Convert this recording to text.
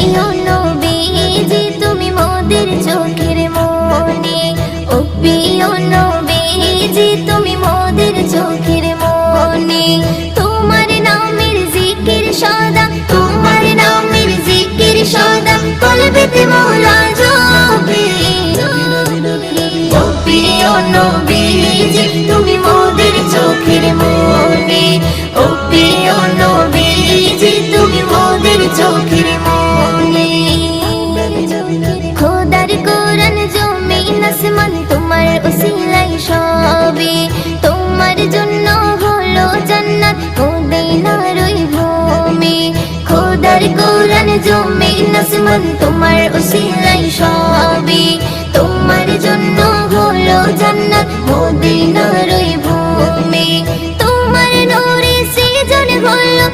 প্রিয় নবীজি তুমি মোদের চোখের মনি, ও প্রিয় নবীজি তুমি মোদের চোখের মনি। তোমার নামের জিকির সদা, তোমার নামের জিকির সদা কলবেতে মওলা জপে। ও প্রিয় নবীজি তুমি মোদের চোখের মনি, ও প্রিয় নবীজি তুমি মোদের চোখের মনি। খোদার কোরআন জমিন আসমান তোমার উসিলাই সবে, তোমার জন্য হলো জান্নাত মদিনার ওই ভূমি। খোদার কোরআন জমিন আসমান তোমার উসিলাই সবে, তোমার জন্য হলো জান্নাত মদিনার ওই ভূমি। তোমার নূরে সৃজন হলো